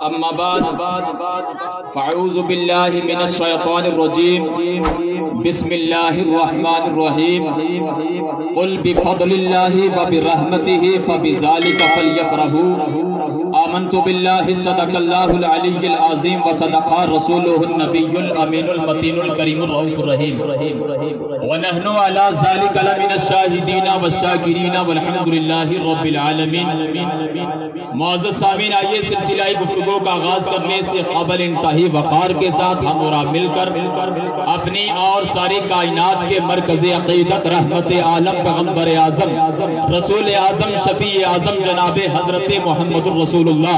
اما بعد فاعوذ باللہ من الشیطان الرجیم بسم اللہ الرحمن الرحیم قل بفضل اللہ وبرحمتہ فبذلک فلیفرحوا آمنت باللہ صدق اللہ العلی العظیم وصدق رسولہ النبی الامین المتین الکریم الرؤوف الرحیم ونحن علی ذلک لمن الشاہدین والشاکرین والحمد للہ رب العالمین۔ معزز سامعین، آئیے سلسلہ گفتگو کا آغاز کرنے سے قبل انتہائی وقار کے ساتھ ہم اور آپ مل کر اپنی اور ساری کائنات کے مرکز عقیدت رحمت عالم پیغمبر اعظم رسول اعظم شفیع اعظم جناب حضرت محمد الرسول اللہ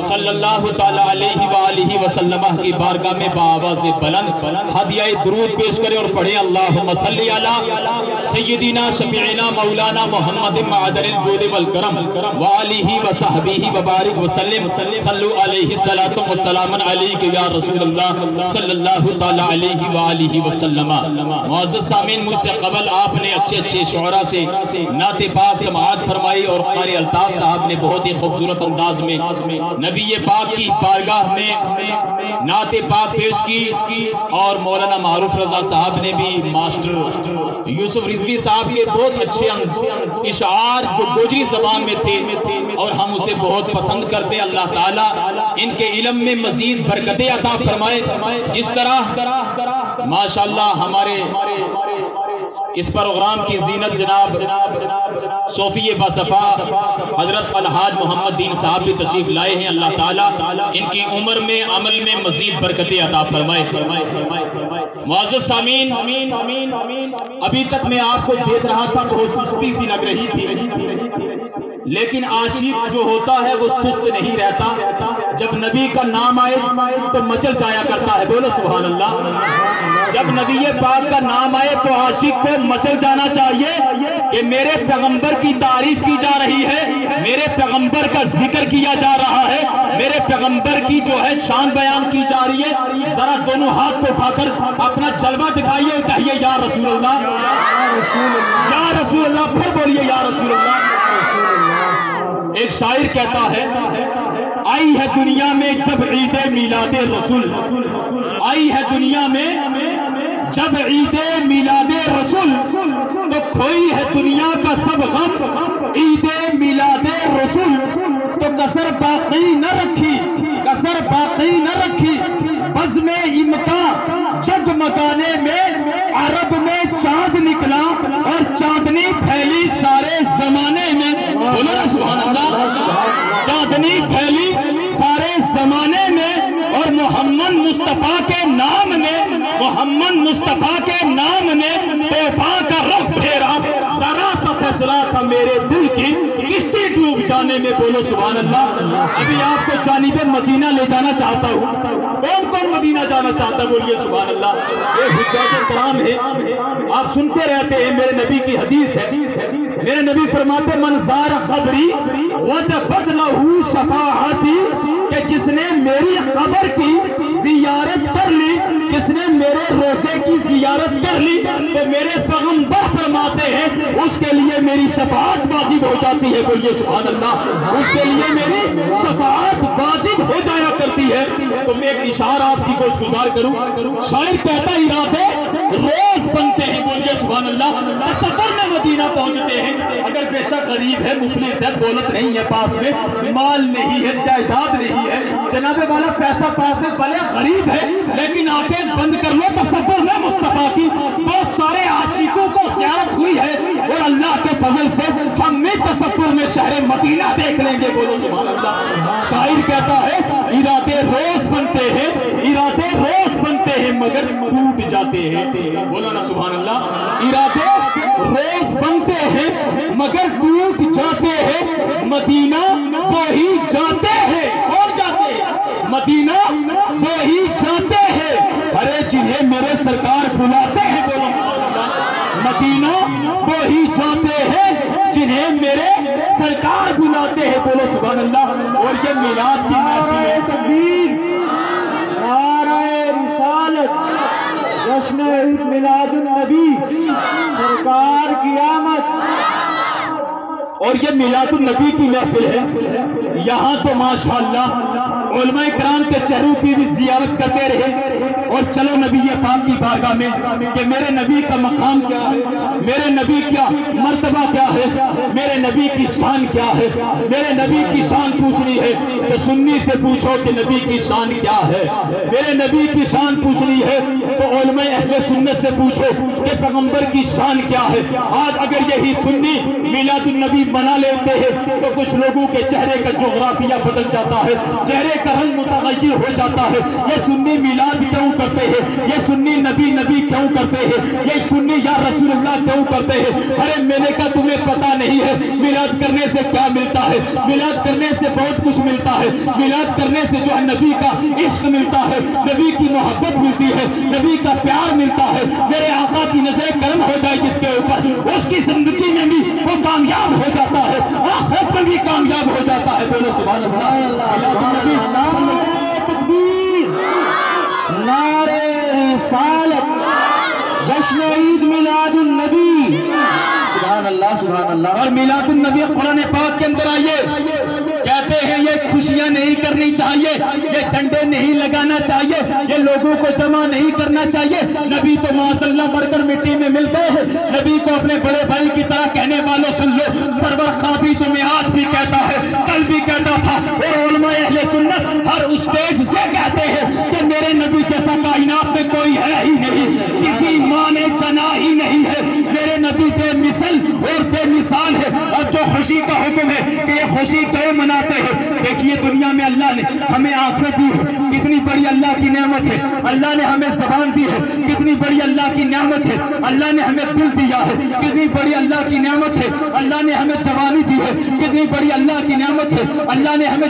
صلی اللہ تعالی علیہ وآلہ وسلم کی بارگاہ میں بآواز بلند ہدیہ درود پیش کریں اور پڑھیں اللہم صلی علی سیدنا شفیعنا مولانا محمد معدن الجود والکرم وآلہ وصحبہ وبارک وسلم صلو علیہ السلام علیک یا رسول اللہ صلی اللہ تعالی علیہ وآلہ وسلم۔ معزز سامعین، مجھ سے قبل آپ نے اچھے شعراء سے نعت پاک سماعت فرمائی اور قاری الطاف صاحب نے بہت ہی خوبصورت انداز میں نبی پاک کی بارگاہ میں نعت پاک پیش کی، اور مولانا معروف رضا صاحب نے بھی ماسٹر یوسف رضوی صاحب کے بہت اچھے اشعار جو گوجری زبان میں تھے اور ہم اسے بہت پسند کرتے۔ اللہ تعالیٰ ان کے علم میں مزید برکتیں عطا فرمائے۔ جس طرح ماشاءاللہ ہمارے اس پروگرام کی زینت جناب صوفی باصفا حضرت الحاج محمد دین صاحب بھی تشریف لائے ہیں۔ اللہ تعالیٰ ان کی عمر میں عمل میں مزید برکتیں عطا فرمائے۔ معزز سامعین، ابھی تک میں آپ کو دیکھ رہا تھا بہت سستی سی لگ رہی تھی، لیکن عاشق جو ہوتا ہے وہ سست نہیں رہتا، جب نبی کا نام آئے تو مچل جایا کرتا ہے۔ بولو سبحان اللہ۔ جب نبی پاک کا نام آئے تو عاشق کو مچل جانا چاہیے کہ میرے پیغمبر کی تعریف کی جا رہی ہے، میرے پیغمبر کا ذکر کیا جا رہا ہے، میرے پیغمبر کی جو ہے شان بیان کی جا رہی ہے۔ ذرا دونوں ہاتھ کو اٹھا کر اپنا جلوہ دکھائیے اور کہیے یا رسول اللہ، یا رسول اللہ، پھر بولیے یا رسول اللہ۔ ایک شاعر کہتا ہے آئی ہے دنیا میں جب عید میلاد رسول، آئی ہے دنیا میں جب عید میلاد رسول، تو کھوئی ہے دنیا کا سب غم عید میلاد رسول، تو کسر باقی نہ رکھی، کسر باقی نہ رکھی بزم امکان جگمگانے میں، عرب میں چاند نکلا اور چاندنی پھیلی سارے زمانے میں۔ بولو نا سبحان اللہ۔ چاندنی پھیلی سارے زمانے میں اور محمد مصطفیٰ کے نام نے، محمد مصطفیٰ کے نام نے طوفان کا رخ پھیرا، ذرا سا فیصلہ تھا میرے دل کی کشتی ڈوب جانے میں۔ بولو سبحان اللہ۔ ابھی آپ کو جانب مدینہ لے جانا چاہتا ہوں، کون کون مدینہ جانا چاہتا ہے؟ بولیے سبحان اللہ۔ یہ حجاج کرام ہے، آپ سنتے رہتے ہیں، میرے نبی کی حدیث ہے، میرے نبی فرماتے من زار قبری وجبت لہو شفاعتی، کہ جس نے میری قبر کی زیارت کر لی، جس نے میرے روزے کی زیارت کر لی، تو میرے پیغمبر فرماتے ہیں اس کے لیے میری شفاعت واجب ہو جاتی ہے۔ بولیے سبحان اللہ۔ اس کے لیے میری شفاعت واجب ہو جایا کرتی ہے۔ تو میں ایک اشارہ آپ کی گوش گزار کروں، شاعر کہتا ارادے روز بنتے ہیں۔ بولیے سبحان اللہ۔ سفر میں مدینہ پہنچتے ہیں، اگر پیشہ غریب ہے، مفلس ہے، دولت نہیں ہے پاس میں، مال نہیں ہے، جائیداد نہیں ہے، جناب والا پیسہ پاس میں بھلے غریب ہے، لیکن آنکھیں بند کر لو تصور میں مصطفیٰ کی بہت سارے عاشقوں کو زیارت ہوئی ہے، اور اللہ کے فضل سے ہم بھی تصور میں شہر مدینہ دیکھ لیں گے۔ بولو سبحان اللہ۔ شاعر کہتا ہے ارادے روز بنتے ہیں، ارادے روز بنتے ہیں مگر ٹوٹ جاتے ہیں۔ بولو نا سبحان اللہ۔ ارادے روز بنتے ہیں مگر ٹوٹ جاتے ہیں، مدینہ وہی جاتے ہیں، اور جاتے ہیں مدینہ وہی جاتے ہیں، ارے جنہیں میرے سرکار بلاتے ہیں۔ بولو مدینہ وہی جاتے ہیں جنہیں میرے سرکار بلاتے ہیں۔ بولو سبحان اللہ۔ اور یہ میلاد کی محفل ہے، تکبیر، نعرہ رسالت، جشن میلاد النبی، سرکار کی آمد، اور یہ میلاد النبی کی محفل ہے. یہاں تو ماشاءاللہ علماء کرام کے چہروں کی بھی زیارت کرتے رہے. اور چلو نبی پاک کی بارگاہ میں کہ میرے نبی کا مقام کیا ہے, میرے نبی کا مرتبہ کیا ہے, میرے نبی کی شان کیا ہے. میرے نبی کی شان پوچھنی ہے تو سنی سے پوچھو کہ نبی کی شان کیا ہے. میرے نبی کی شان پوچھنی ہے تو علماء اہل سنت سے پوچھو کہ پیغمبر کی شان کیا ہے. آج اگر یہی سنی میلاد النبی بنا لیتے ہیں تو کچھ لوگوں کے چہرے کا جغرافیہ بدل جاتا ہے, چہرے کا رنگ متغیر ہو جاتا ہے. یہ سنی میلاد کیوں کرتے ہیں, یہ سنی نبی نبی کیوں کرتے ہیں, یہ سنی یا رسول اللہ کیوں کرتے ہیں. ارے میں نے کہا تمہیں پتا نہیں ہے میلاد کرنے سے کیا ملتا ہے. میلاد کرنے سے بہت کچھ ملتا ہے. میلاد کرنے سے جو ہے نبی کا عشق ملتا ہے, نبی کی محبت ملتی ہے, نبی کا پیار ملتا ہے. میرے آقا کی نظر کرم ہو جائے جس کے اوپر, اس کی زندگی میں بھی وہ کامیاب ہو جاتا ہے, آخرت میں بھی کامیاب ہو جاتا ہے. بولو سبحان اللہ. نعرہ تکبیر, نعرہ رسالت, جشن عید میلاد النبی. سبحان اللہ سبحان اللہ. اور میلاد النبی قرآن پاک کے اندر آئیے کہتے ہیں یہ خوشیاں نہیں کرنی چاہیے, یہ جھنڈے نہیں لگانا چاہیے, یہ لوگوں کو جمع نہیں کرنا چاہیے. نبی تو معاذاللہ مر کر مٹی میں ملتے ہیں. نبی کو اپنے بڑے بھائی کی طرح کہنے والوں سن لو, سرور خوابی تمہیں آج بھی کہتا ہے, کل بھی کہتا تھا. اور علماء اہل سنت ہر اسٹیج سے کہتے ہیں کہ میرے نبی جیسا کائنات میں کوئی ہے ہی نہیں, کسی ماں نے جنا ہی نہیں ہے. میرے نبی بے مثل اور بے مثال ہے. اور جو خوشی کا حکم ہے کہ یہ خوشی کیوں مناتے ہیں, دیکھیے دنیا میں اللہ نے ہمیں آنکھیں دی ہے, کتنی بڑی اللہ کی نعمت ہے. اللہ نے ہمیں زبان دی ہے, کتنی بڑی اللہ کی نعمت ہے. اللہ نے ہمیں دل دیا ہے, کتنی بڑی اللہ کی نعمت ہے. اللہ نے ہمیں جوانی دی ہے, کتنی بڑی اللہ کی نعمت ہے. اللہ نے ہمیں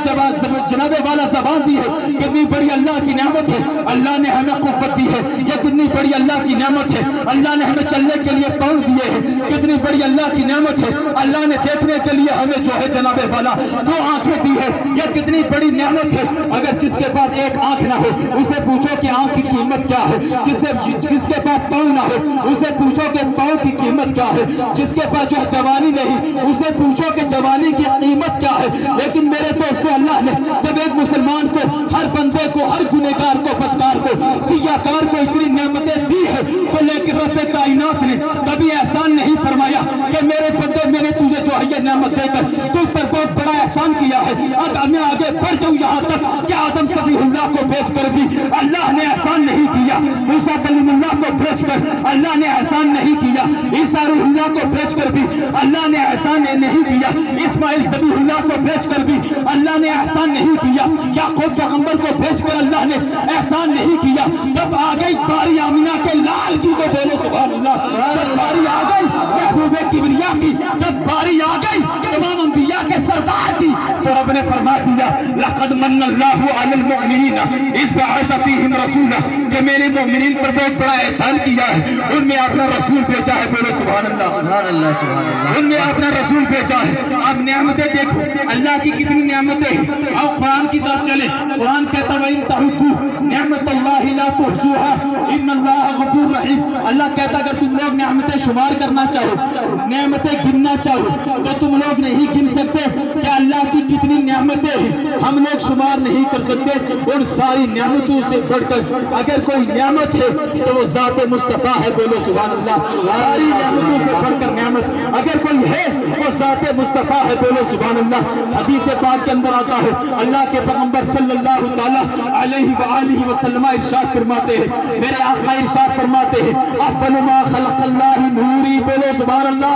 جناب والا زبان دی ہے, کتنی بڑی اللہ کی نعمت ہے. اللہ نے ہمیں قوت دی ہے, یہ کتنی بڑی اللہ کی نعمت ہے. اللہ نے ہمیں چلنے کے لیے پاؤں دیے ہیں, کتنی بڑی اللہ کی نعمت ہے. اللہ نے دیکھنے کے لیے ہمیں جو ہے جناب والا دو آنکھیں دی ہے, یہ کتنی بڑی نعمت ہے. اگر جس کے پاس ایک آنکھ نہ ہو اسے پوچھو کہ آنکھ کی قیمت کیا ہے. جس کے پاس پاؤں نہ ہو اسے پوچھو کہ پاؤں کی قیمت کیا ہے. جس کے پاس جو جوانی نہیں اسے پوچھو کہ جوانی کی قیمت کیا ہے. لیکن میرے دوستو اللہ نے جب ایک مسلمان کو, ہر بندے کو, ہر گنہگار کو, بدکار کو, سیاہ کار کو اتنی نعمتیں دی ہے تو لیکن رب کائنات نے کبھی احسان نہیں فرمایا کہ میرے بندے میں نے تجھے جو ہے یہ نعمت دے کر تجھ پر بہت بڑا احسان کیا ہے. اگر میں آگے بڑھ جاؤں یہاں تک کہ آدم صفی اللہ کو بھیج کر بھی اللہ نے احسان نہیں کیا, موسیٰ کلیم اللہ کو بھیج کر اللہ نے احسان نہیں کیا, عیسیٰ روح اللہ کو بھیج کر بھی اللہ نے احسان نہیں کیا, اسماعیل ذبیح اللہ کو بھیج کر بھی اللہ نے احسان نہیں کیا, یعقوب پیغمبر کو بھیج کر اللہ نے احسان نہیں کیا. جب آ گئی باری آمینہ کے لال کی تو بولو سبحان اللہ. جب باری آ گئی محبوب کبریا کی, جب باری آ گئی تمام انبیاء کے سردار کی, تو رب نے فرما دیا لقد من اللہ علی المؤمنین اذ بعث فیہم رسولا, کہ میرے مومنین پر بہت بڑا احسان کیا ہے, ان میں اپنا رسول بھیجا ہے. بولو سبحان اللہ سبحان اللہ سبحان اللہ. ان میں اپنا رسول بھیجا ہے. اب نعمتیں دیکھو اللہ کی کتنی نعمتیں ہیں. آؤ قرآن کی طرف چلیں. قرآن کہتا ہے وَإِن تَعُدُّوا نعمت اللہ لا تحصوها ان اللہ غفور رحیم. اللہ کہتا اگر تم لوگ نعمتیں شمار کرنا چاہو, نعمتیں گننا چاہو تو تم لوگ نہیں گن سکتے کہ اللہ کی کتنی نعمتیں ہیں. ہم لوگ شمار نہیں کر سکتے. ان ساری نعمتوں سے بڑھ کر اگر کوئی نعمت ہے تو وہ ذات مصطفیٰ ہے. بولو سبحان اللہ. ساری نعمتوں سے بڑھ کر نعمت اگر کوئی ہے وہ ذات مصطفیٰ ہے. بولو سبحان اللہ. حدیث پاک کے اندر آتا ہے اللہ کے پیغمبر صلی اللہ تعالی علیہ وآلہ وسلم ارشاد فرماتے ہیں, میرے آقا ارشاد فرماتے ہیں افضل ما خلق اللہ نوری. بولو سبحان اللہ.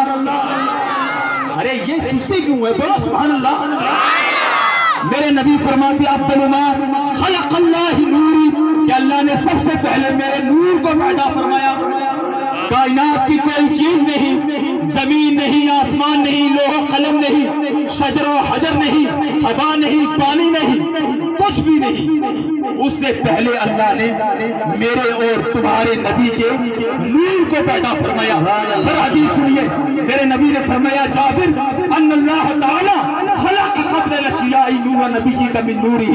ارے یہ سستی کیوں ہے؟ بولو سبحان اللہ. میرے نبی فرماتے افضل ما خلق اللہ نوری, کہ اللہ نے سب سے پہلے میرے نور کو پیدا فرمایا. کائنات کی کوئی چیز نہیں, زمین نہیں, آسمان نہیں, لوح و قلم نہیں, شجر و حجر نہیں, ہوا نہیں, پانی نہیں, کچھ بھی نہیں. اس سے پہلے اللہ نے میرے اور تمہارے نبی کے نور کو پیدا فرمایا. ہر حدیث سنیے, میرے نبی نے فرمایا جابر ان اللہ تعالی خلق قبل الاشیاء ہوا نبی کا من نورہ.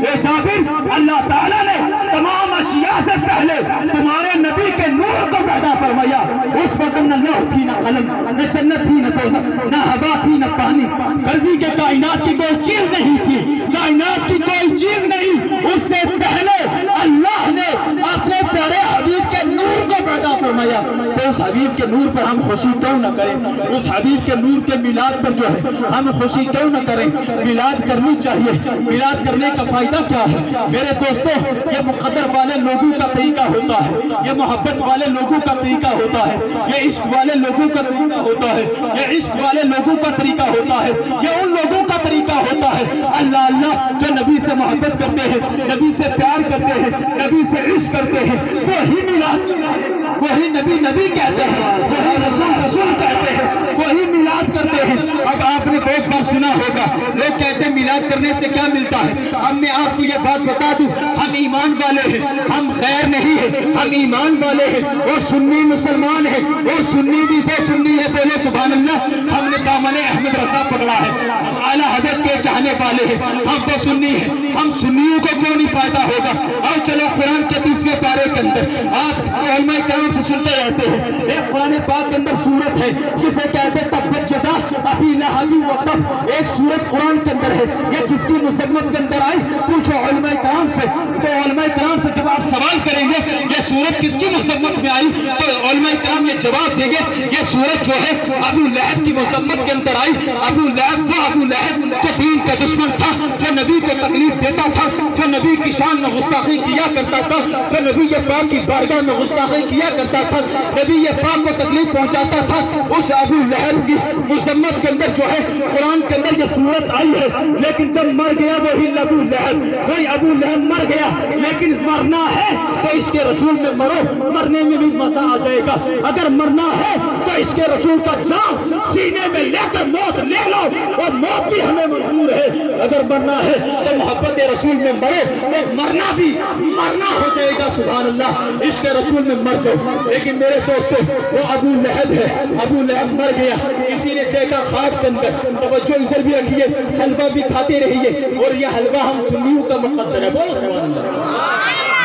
اے جابر, اللہ تعالیٰ نے تمام اشیاء سے پہلے تمہارے نبی کے نور کو پیدا فرمایا. اس وقت نہ لوح تھی, نہ قلم, نہ جنت تھی, نہ دوزخ, نہ ہوا تھی, نہ پانی. غرضی کے کائنات کی کوئی چیز نہیں تھی, کائنات کی کوئی چیز نہیں. اس سے پہلے اللہ نے اپنے پیارے حبیب کے نور کو پیدا فرمایا. تو اس حبیب کے نور پر ہم خوشی کیوں نہ کریں؟ اس حبیب کے نور کے میلاد پر جو ہے ہم خوشی کیوں نہ کریں؟ میلاد کرنی چاہیے. میلاد کرنے کا فائدہ کیا ہے میرے دوستوں؟ یہ مقدر والے لوگوں کا طریقہ ہوتا ہے, یہ محبت والے لوگوں کا طریقہ ہوتا ہے, یہ عشق والے لوگوں کا طریقہ ہوتا ہے, یہ عشق والے لوگوں کا طریقہ ہوتا ہے, یہ ان لوگوں کا طریقہ ہوتا ہے اللہ اللہ جو نبی سے محبت کرتے ہیں, نبی سے پیار کرتے ہیں, نبی سے عشق کرتے ہیں, وہی میلاد کرتے ہیں, وہی نبی نبی کہتے ہیں, وہی رسول رسول کہتے ہیں, وہی میلاد کرتے ہیں. اب آپ نے بہت بار سنا ہوگا لوگ کہتے ہیں میلاد کرنے سے کیا ملتا ہے. اب میں آپ کو یہ بات بتا دوں, ہم ایمان والے ہیں, ہم غیر نہیں ہیں, ہم ایمان والے ہیں اور سنی مسلمان ہیں, اور سنی بھی وہ سنی ہے, بولے سبحان اللہ. ہم نے دامن احمد رضا پکڑا ہے, ہم اعلیٰ حضرت کے چاہنے والے ہیں, ہم وہ سنی ہیں. ہم سنیوں کو کیوں نہیں فائدہ ہوگا؟ اور چلو قرآن کے 20ویں پارے کے اندر آپ علماء کرام سے سنتے رہتے ہیں, ایک قرآن پاک کے اندر سورت ہے جسے کہتے ہیں تبت یدا ابی لہب وتب. ایک سورت قرآن کے اندر ہے, یہ کس کی مذمت کے اندر آئی؟ پوچھو علماء کرام سے. تو علماء کرام سے جب آپ سوال کریں گے یہ سورت کس کی مذمت میں آئی, تو علماء کرام یہ جواب دیں گے یہ سورت جو ہے ابو لہب کی مذمت کے اندر آئی. ابو لہب وہ ابو لہب جو دین کا دشمن تھا, جو نبی کو تکلیف دیتا تھا, جو نبی کی شان میں گستاخی کیا کرتا تھا, جو نبی پاک کی بارگاہ میں گستاخی کیا کرتا تھا, نبی پاک کو تکلیف پہنچاتا تھا. اس ابو لہب کی مذمت کے اندر جو ہے قرآن کے اندر یہ سورت آئی ہے. لیکن جب مر گیا وہی ابو لہب, وہی ابو لہب مر گیا. لیکن مرنا ہے تو اس کے رسول میں مرو, مرنے میں بھی مزہ آ جائے گا. اگر مرنا ہے تو اس کے رسول کا جان سینے میں لے کر موت لے لو, اور موت بھی ہمیں منظور ہے. اگر مرنا ہے تو محبت رسول میں مرو, تو مرنا بھی مرنا ہو جائے گا. سبحان اللہ, اس کے رسول میں مر جاؤ. لیکن میرے دوستو وہ ابو لہب ہے, ابو لہب مر گیا. کسی نے دیکھا خواب کے اندر, توجہ ادھر بھی رکھیے, حلوہ بھی کھاتے رہیے, اور یہ حلوہ ہم سنیوں کا مقدر ہے. بولو سبحان اللہ.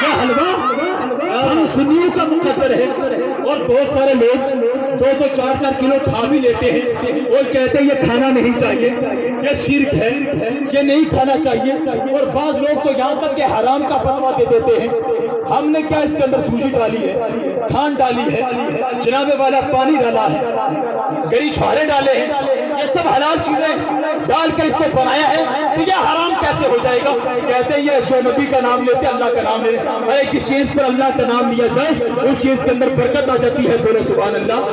یہ حلوہ ہم سنیوں کا مقدر ہے, اور بہت سارے لوگ 2-4 کلو کھا بھی لیتے ہیں اور کہتے ہیں یہ کھانا نہیں چاہیے, یہ شرک ہے, یہ نہیں کھانا چاہیے. اور بعض لوگ تو یہاں تک کہ حرام کا فتویٰ دے دیتے ہیں. ہم نے کیا اس کے اندر سوجی ڈالی ہے, کھان ڈالی ہے, جناب والا پانی ڈالا ہے, گری چھوارے ڈالے ہیں, یہ سب حلال چیزیں ڈال کر اس کو بنایا ہے, تو یہ حرام کیسے ہو جائے گا؟ کہتے ہیں یہ جو نبی کا نام لیتے اللہ کا نام لیتے, ارے جس چیز پر اللہ کا نام لیا جائے اس چیز کے اندر برکت آ جاتی ہے. بولو سبحان اللہ.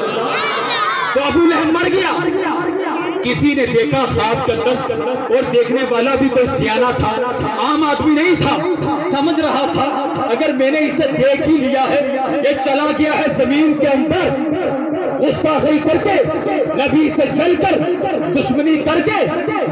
تو ابو لہب مر گیا. کسی نے دیکھا خواب کے اندر, اور دیکھنے والا بھی کوئی سیانہ تھا, عام آدمی نہیں تھا. سمجھ رہا تھا اگر میں نے اسے دیکھ ہی لیا ہے, یہ چلا گیا ہے زمین کے اندر گستاخی کر کے, نبی سے چل کر دشمنی کر کے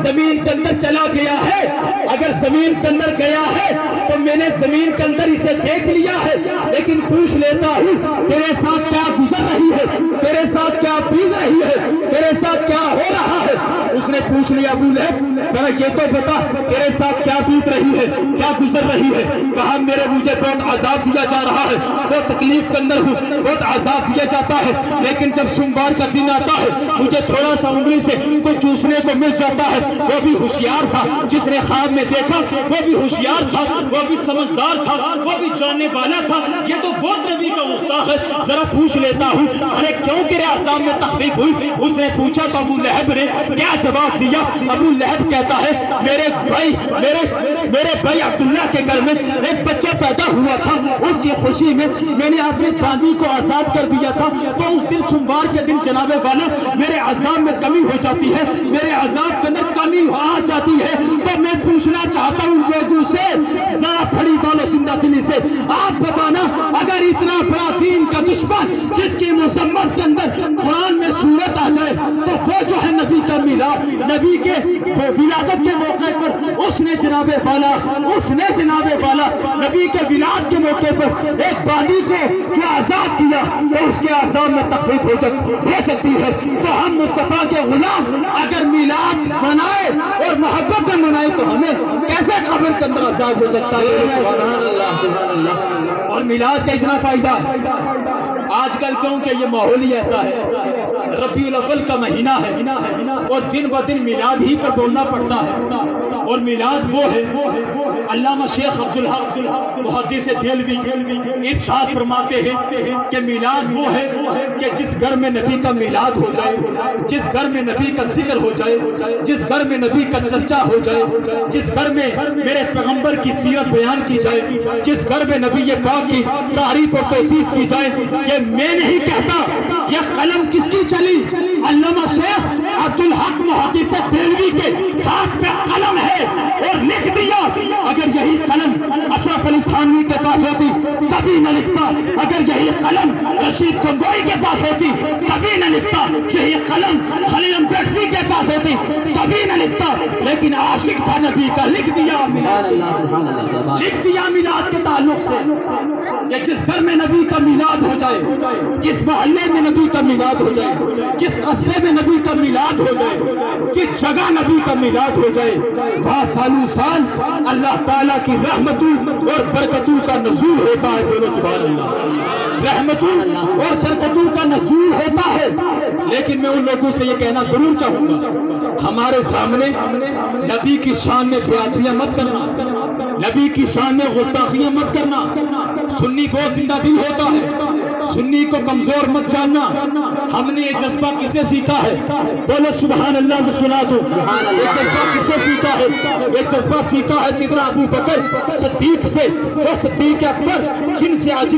زمین کے اندر چلا گیا ہے. اگر زمین کے اندر گیا ہے تو میں نے زمین کے اندر اسے دیکھ لیا ہے, لیکن پوچھ لیتا ہوں تیرے ساتھ کیا گزر رہی ہے, تیرے ساتھ کیا بیت رہی ہے, تیرے ساتھ کیا ہو رہا ہے. اس نے پوچھ لیا ابو لہب ذرا یہ تو بتا تیرے ساتھ کیا بیت رہی ہے, کیا گزر رہی ہے. کہا میرے مجھے بہت عذاب دیا جا رہا ہے, بہت تکلیف کے اندر ہوں, بہت عذاب دیا جاتا ہے, لیکن جب سوموار کا دن آتا ہے مجھے تھوڑا سا انگلی سے کچھ چوسنے کو مل جاتا ہے. وہ بھی ہوشیار تھا, جس نے خواب میں دیکھا وہ بھی ہوشیار تھا, وہ بھی سمجھدار تھا, وہ بھی جاننے والا تھا. یہ تو بہت نبی کا گستاخ ہے, ذرا پوچھ لیتا ہوں ارے کیوں تیرے عذاب میں تخفیف ہوئی. اس نے پوچھا تو ابو لہب نے کیا جواب دیا. ابو لہب کہتا ہے میرے بھائی عبداللہ کے گھر میں ایک بچہ پیدا ہوا تھا, اس کی خوشی میں نے اپنی باندی کو آزاد کر دیا تھا, تو اس دن سوموار کے دن جناب والا میرے عذاب میں کمی ہو جاتی ہے, میرے عذاب کے اندر کمی آ جاتی ہے. تو میں پوچھنا چاہتا ہوں لوگوں سے, ذرا پھڑی بالو زندہ دلی سے, آپ بتانا اگر اتنا بڑا دین کا دشمن جس کی مذمت کے اندر قرآن میں سورت آ جائے تو وہ جو ہے نبی کا میلاد نبی کے ولادت کے موقع پر اس نے جناب والا نبی کے ولادت کے موقع پر ایک بانی کو جو آزاد کیا تو اس کے عذاب میں تخفیف ہو سکتی ہے. تو ہم مصطفیٰ کے غلام اگر میلاد منائے اور محبت میں منائے تو ہمیں کیسے قبر کے اندر عذاب ہو سکتا ہے؟ سبحان اللہ سبحان اللہ. اور میلاد کا اتنا فائدہ آج کل کیونکہ یہ ماحول ہی ایسا ہے, ربیع الاول کا مہینہ ہے اور دن بہ دن میلاد ہی پر بولنا پڑتا ہے. اور میلاد وہ ہے, علامہ شیخ عبدالحق محدث دہلوی ارشاد فرماتے ہیں کہ میلاد وہ ہے کہ جس گھر میں نبی کا میلاد ہو جائے, جس گھر میں نبی کا ذکر ہو جائے, جس گھر میں نبی کا چرچا ہو جائے, جس گھر میں میرے پیغمبر کی سیرت بیان کی جائے, جس گھر میں نبی پاک کی تعریف اور توصیف کی جائے. یہ میں نہیں کہتا, یہ قلم کس کی چلی؟ علامہ شیخ عبدالحق محدث دہلوی کے ہاتھ پہ قلم ہے اور لکھ دیا. اگر یہی قلم اشرف علی تھانوی کے پاس ہوتی کبھی نہ لکھتا, اگر یہی قلم رشید گنگوئی کے پاس ہوتی کبھی نہ لکھتا, یہی قلم خلیل امبیڈکر کے پاس ہوتی کبھی نہ لکھتا. لیکن عاشق تھا نبی کا, لکھ دیا میلاد کے تعلق سے کہ جس گھر میں نبی کا میلاد ہو جائے, جس محلے میں نبی کا میلاد ہو جائے, جس قصبے میں نبی کا میلاد ہو جائے, جس جگہ نبی کا میلاد ہو جائے, وہاں سالوں سال اللہ تعالیٰ کی رحمتوں اور برکتوں کا نزول ہوتا ہے. بولو سبحان اللہ. رحمتوں اور برکتوں کا نزول ہوتا ہے. لیکن میں ان لوگوں سے یہ کہنا ضرور چاہوں گا, ہمارے سامنے نبی کی شان میں بے ادبیاں مت کرنا, نبی کی شان میں گستاخیاں مت کرنا. سنی بہت زندہ دل ہوتا ہے, سنی کو کمزور مت جاننا. ہم نے یہ جذبہ کسے سیکھا ہے؟ بولو سبحان اللہ تو سنا دو. یہ جذبہ کسے سیکھا ہے؟ یہ جذبہ سیکھا ہے سیدنا ابو بکر صدیق سے. وہ صدیق اکبر جن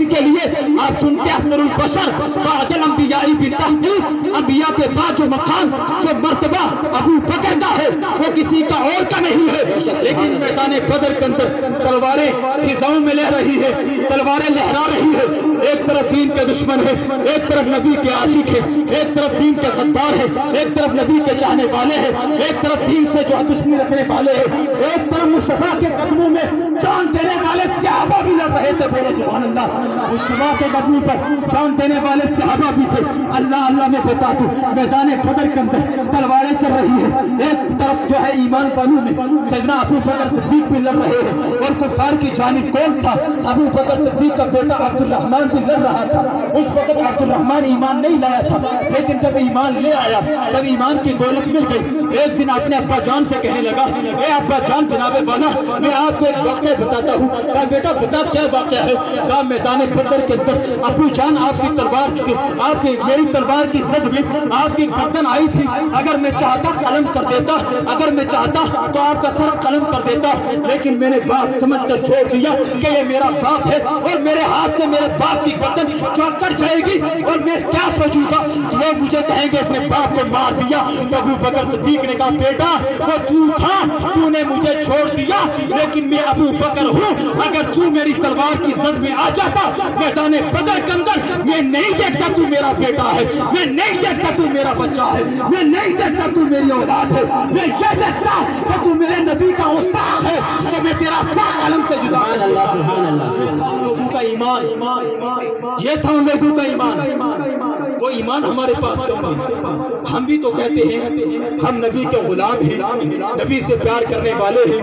کے لیے آپ سنتے افضل البشر بعد الانبیاء بالتحقیق, انبیاء کے بعد جو مقام جو مرتبہ ابو بکر کا ہے وہ کسی کا اور کا نہیں ہے. لیکن میدان بدر کے اندر تلواریں فضاؤں میں لہ رہی ہے, تلواریں لہرا رہی ہے. ایک طرف دین کے دشمن ہے, ایک طرف نبی کے عاشق ہے, ایک طرف دین کے غدار ہے, ایک طرف نبی کے چاہنے والے ہیں, ایک طرف دین سے جو دشمنی رکھنے والے ہیں, ایک طرف مصطفیٰ کے قدموں میں جان دینے والے صحابہ بھی لڑ رہے تھے. بولو سبحان اللہ. مصطفیٰ کے قدموں پر جان دینے والے صحابہ بھی تھے. اللہ اللہ میں بتا دوں, میدان بدر کے اندر تلواریں چل رہی ہے. ایک طرف جو ہے ایمان پانوں میں سیدنا ابو بکر صدیق بھی لڑ رہے ہیں, اور کفار کی جانب کون تھا؟ ابو بکر صدیق کا بیٹا عبد الرحمن بھی لڑ رہا تھا. اس وقت عبد الرحمن ایمان نہیں لایا تھا, لیکن جب ایمان لے آیا, جب ایمان کی دولت مل گئی, ایک دن اپنے ابا جان سے کہنے لگا, اے ابا جان جناب والا میں آپ کو ایک واقعہ بتاتا ہوں. کہا بیٹا بتا کیا واقعہ ہے؟ کہا میدان بدر کے اندر ابو جان آپ کی تلوار میری تلوار کی زد میں آپ کی گردن آئی تھی. اگر میں چاہتا قلم کر دیتا, اگر میں چاہتا تو آپ کا سر قلم کر دیتا, لیکن میں نے باپ سمجھ کر چھوڑ دیا کہ یہ میرا باپ ہے اور میرے ہاتھ سے میرے باپ کی گردن چوک کر جائے گی اور میں کیا سوچوں گا, لوگ مجھے کہیں گے اس نے باپ کو مار دیا. تو ابو بکر صدیق نے کہا بیٹا وہ تو تھا, تو نے مجھے چھوڑ دیا, لیکن میں ابو بکر ہوں. اگر تو میری تلوار کی زد میں آ جاتا میدان بدر کے اندر, میں نہیں دیکھتا تو میرا بیٹا ہے, میں نہیں دیکھتا تو میرا بچہ ہے, میں نہیں دیکھتا تو میری اولاد ہے, میں یہ دیکھتا کہ تو میرے نبی کا استاد ہے, کہ میں تیرا سر قلم سے جدا. سبحان اللہ. لوگوں کا ایمان, یہ تھا ان لوگوں کا ایمان. وہ ایمان ہمارے پاس نہیں. ہم بھی تو کہتے ہیں ہم نبی کے غلام ہیں, نبی سے پیار کرنے والے ہیں,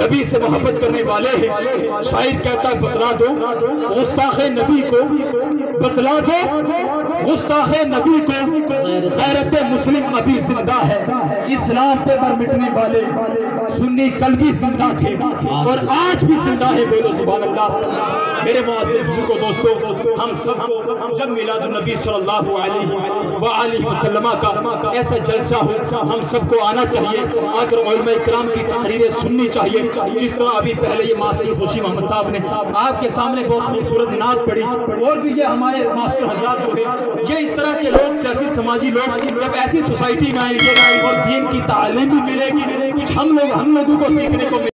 نبی سے محبت کرنے والے ہیں. شاعر کہتا ہے بتلا دو گستاخ نبی کو, بتلا دو گستاخ نبی کو, غیرت مسلم ابھی زندہ ہے. اسلام پہ مر مٹنے والے سنی کل بھی زندہ تھے اور آج بھی زندہ ہے. بولو سبحان اللہ. میرے معزز بزرگوں دوستو, ہم سب کو جب میلاد النبی صلی اللہ علیہ وسلم کا ایسا جلسہ ہو ہم سب کو آنا چاہیے, آ کر علماء اکرام کی تقریریں سننی چاہیے. جس طرح ابھی پہلے یہ ماسٹر خوشی محمد صاحب نے آپ کے سامنے بہت خوبصورت نعت پڑھی, اور بھی یہ ہمارے ماسٹر حضرات جو ہیں, یہ اس طرح کے لوگ سیاسی سماجی لوگ جب ایسی سوسائٹی میں آئیں گے اور دین کی تعلیم بھی ملے گی, کچھ ہم لوگوں کو سیکھنے کو